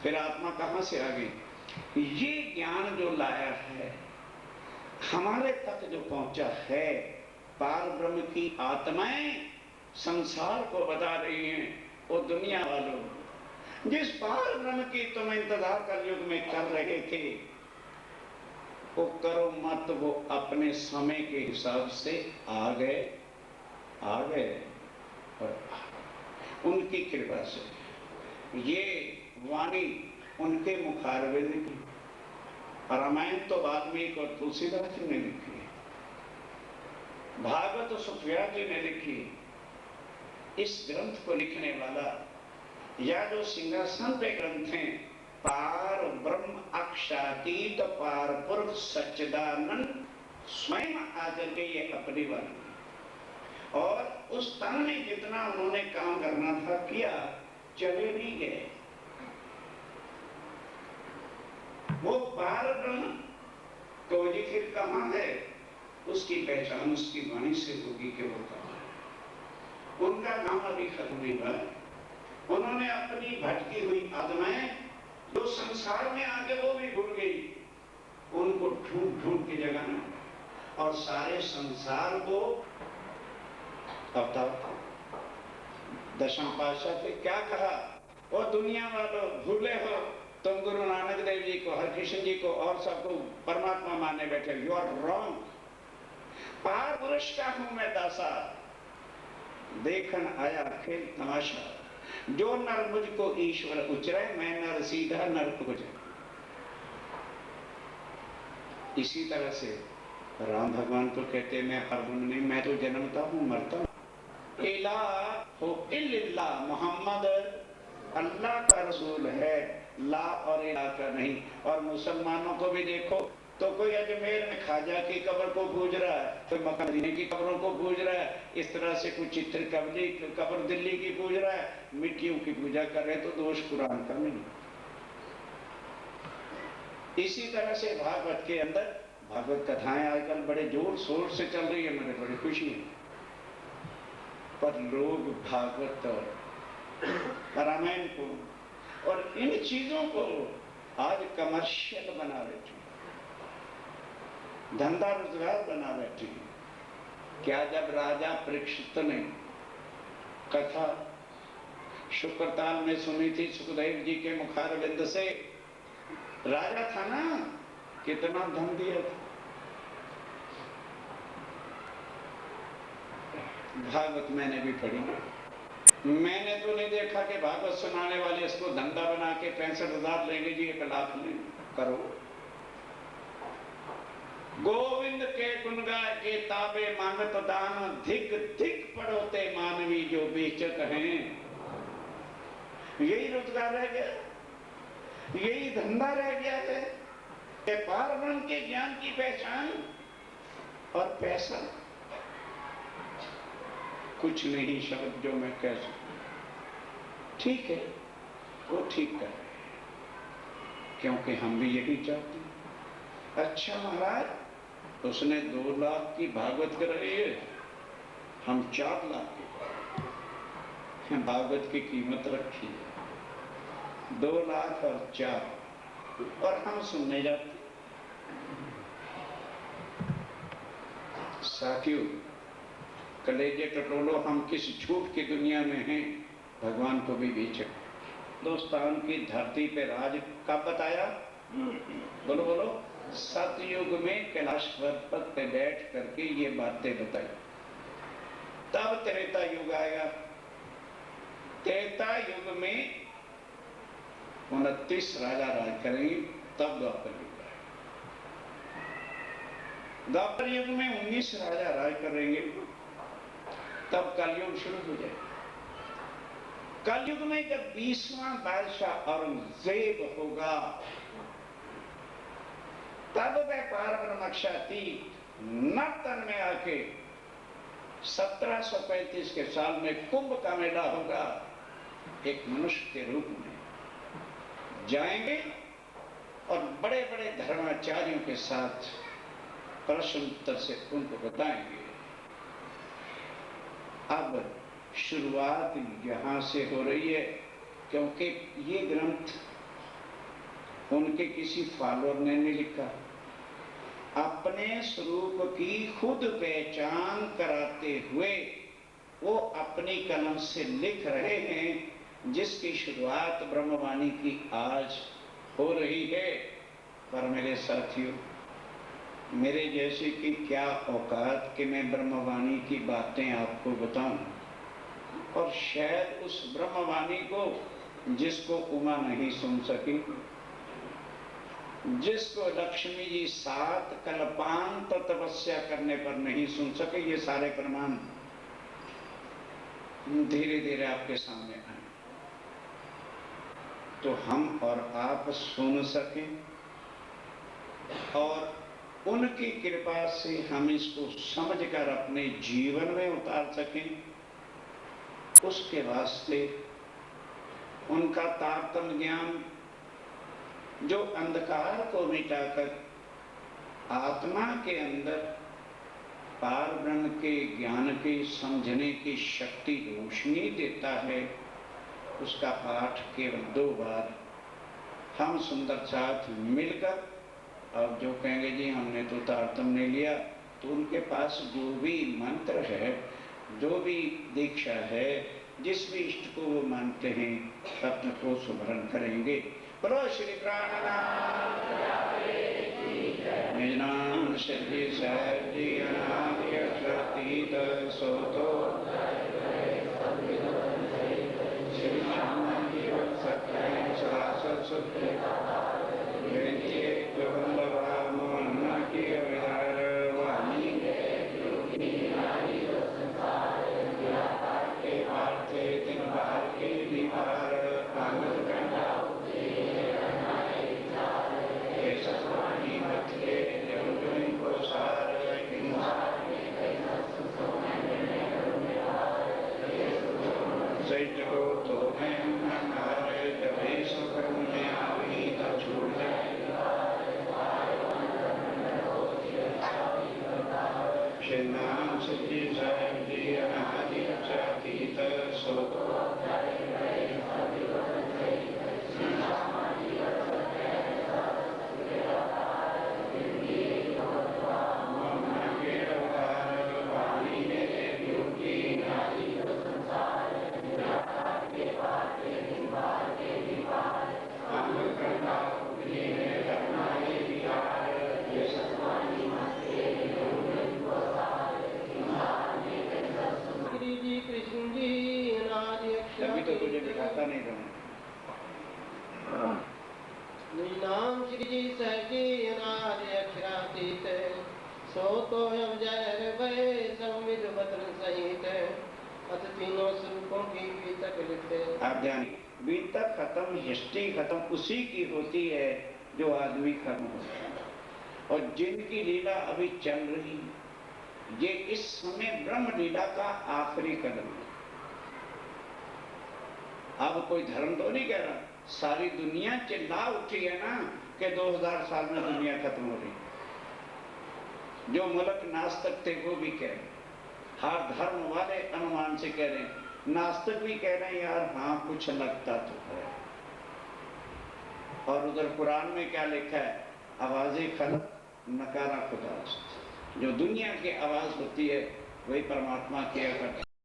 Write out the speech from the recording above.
फिर आत्मा कहां से आ गई? ये ज्ञान जो लाया है, हमारे तक जो पहुंचा है, पार ब्रह्म की आत्माएं संसार को बता रही हैं, वो दुनिया वालों जिस पार ब्रह्म की तुम इंतजार कलयुग में कर रहे थे, वो करो मत, वो अपने समय के हिसाब से आ गए और उनकी कृपा से ये वाणी उनके मुखारबिंद की। रामायण तो वाल्मीकि और तुलसीदास जी ने लिखी है, भागवत तो सुखव्यास जी ने लिखी। इस ग्रंथ को लिखने वाला या जो सिंहासन पे ग्रंथ हैं, पार ब्रह्म अक्षातीत पार पुरुष सच्चिदानंद स्वयं आकर के ये अपनी वाणी, और उस तन में जितना उन्होंने काम करना था किया, चले नहीं गए। वो पार ब्रह्म तो ये फिर कहां है, उसकी पहचान उसकी वाणी से होगी कि वो कहां है। उनका नाम अभी खत्म नहीं हुआ। उन्होंने अपनी भटकी हुई आत्माएं जो संसार में आके वो भी भूल गई, उनको ढूंढ ढूंढ के जगाना और सारे संसार को बताओ। दशम पातशाह से क्या कहा? वो दुनिया वालों भूले हो, तुम गुरु नानक देव जी को, हरकृष्ण जी को और सबको परमात्मा मानने बैठे। You are wrong. पार पुरुष का हूं मैं दासा, देखन आया खेल तमाशा। जो नर मुझको ईश्वर उचरे, मैं नर सीधा नर गुजर। इसी तरह से राम भगवान को कहते मैं हरगुण नहीं, मैं तो जन्मता हूं मरता हूं। इला हो इल्ला मोहम्मद अल्लाह का रसूल है, ला और इला का नहीं। और मुसलमानों को भी देखो तो कोई अजमेर में खाजा की कब्र को पूज रहा है, कोई मक्का मदीने की कब्रों को पूज रहा है, इस तरह से कुछ चित्र कबली कब्र दिल्ली की पूज रहा है, मिट्टियों की पूजा कर रहे, तो दोष कुरान का नहीं। इसी तरह से भागवत के अंदर भागवत कथाएं आजकल बड़े जोर शोर से चल रही है, मुझे बड़ी खुशी है, पर लोग भागवत और रामायण को और इन चीजों को आज कमर्शियल बना बैठे, धंधा रोजगार बना बैठे। क्या जब राजा परीक्षित ने कथा शुक्रताल में सुनी थी सुखदेव जी के मुखारविंद से, राजा था ना, कितना धन दिया था। भागवत मैंने भी पढ़ी, मैंने तो नहीं देखा कि भागवत सुनाने वाले इसको धंधा बना के 65,000 लेंगे जी, 1 लाख ले करो। गोविंद के गुण गाय के ताबे मांगत दान, धिक धिक पड़ोते मानवी जो बेचत हैं। यही रोजगार रह गया, यही धंधा रह गया है कि पार ब्रह्म के ज्ञान की पहचान और पैसा। कुछ नहीं शब्द जो मैं कह सकूं, ठीक है वो ठीक कर रहे हैं, क्योंकि हम भी यही चाहते हैं। अच्छा महाराज, उसने 2 लाख की भागवत कर रही है, हम 4 लाख की भागवत की कीमत रखी है, 2 लाख और 4, और हम सुनने जाते। साथियों, कलेजे टटोलो, हम किस झूठ की दुनिया में हैं, भगवान को भी बेचे। हिंदुस्तान की धरती पे राज कब बताया? बोलो बोलो। सतयुग में कैलाश पर्वत पे बैठ करके ये बातें बताई। तब त्रेता युग आएगा। त्रेता युग में 29 राजा राज करेंगे, तब द्वापर युग आएगा। द्वापर युग में 19 राजा राज करेंगे, तब कलयुग शुरू हो जाएगा। कलयुग में जब 20वां बादशाह औरंगजेब होगा, तब वह पार ब्रह्मक्षातीत नर्तन में आके 1735 के साल में कुंभ का मेला होगा, एक मनुष्य के रूप में जाएंगे और बड़े बड़े धर्माचार्यों के साथ प्रश्न उत्तर से उनको बताएंगे। अब शुरुआत यहां से हो रही है, क्योंकि ये ग्रंथ उनके किसी फॉलोअर ने नहीं लिखा। अपने स्वरूप की खुद पहचान कराते हुए वो अपनी कलम से लिख रहे हैं, जिसकी शुरुआत ब्रह्मवाणी की आज हो रही है। पर मेरे साथियों, मेरे जैसे की क्या औकात कि मैं ब्रह्मवाणी की बातें आपको बताऊं, और शायद उस ब्रह्मवाणी को जिसको उमा नहीं सुन सकी, जिसको लक्ष्मी जी 7 कल्पांत तपस्या करने पर नहीं सुन सके, ये सारे प्रमाण धीरे धीरे आपके सामने आए तो हम और आप सुन सकें और उनकी कृपा से हम इसको समझकर अपने जीवन में उतार सकें। उसके वास्ते उनका तारतम्य ज्ञान जो अंधकार को मिटाकर आत्मा के अंदर पार ब्रह्म के ज्ञान के समझने की शक्ति रोशनी देता है, उसका पाठ केवल 2 बार हम सुंदर साथ मिलकर, अब जो कहेंगे जी हमने तो तारतम्य लिया, तो उनके पास जो भी मंत्र है, जो भी दीक्षा है, जिस भी इष्ट को वो मानते हैं, अपने को सुमरण करेंगे। बोलो श्री प्राणनाथ निज नाम सिद्धि सहजी अनादि अतीत सोतो श्री श्याम सत्य सरासर सुख खत्म उसी की होती है जो आदमी खत्म होता है। और जिनकी लीला अभी चल रही है, ये इस समय ब्रह्म लीला का आखिरी कदम है। अब कोई धर्म तो नहीं कह रहा, सारी दुनिया चिल्ला उठी है ना कि 2000 साल में दुनिया खत्म हो रही। जो मुल्क नास्तिक थे वो भी कह रहे, हर धर्म वाले अनुमान से कह रहे हैं, नास्तिक भी कह रहे हैं यार हाँ कुछ लगता तो है। और उधर कुरान में क्या लिखा है, आवाज़े खलक नकारा खुदा। जो दुनिया की आवाज होती है वही परमात्मा किया करता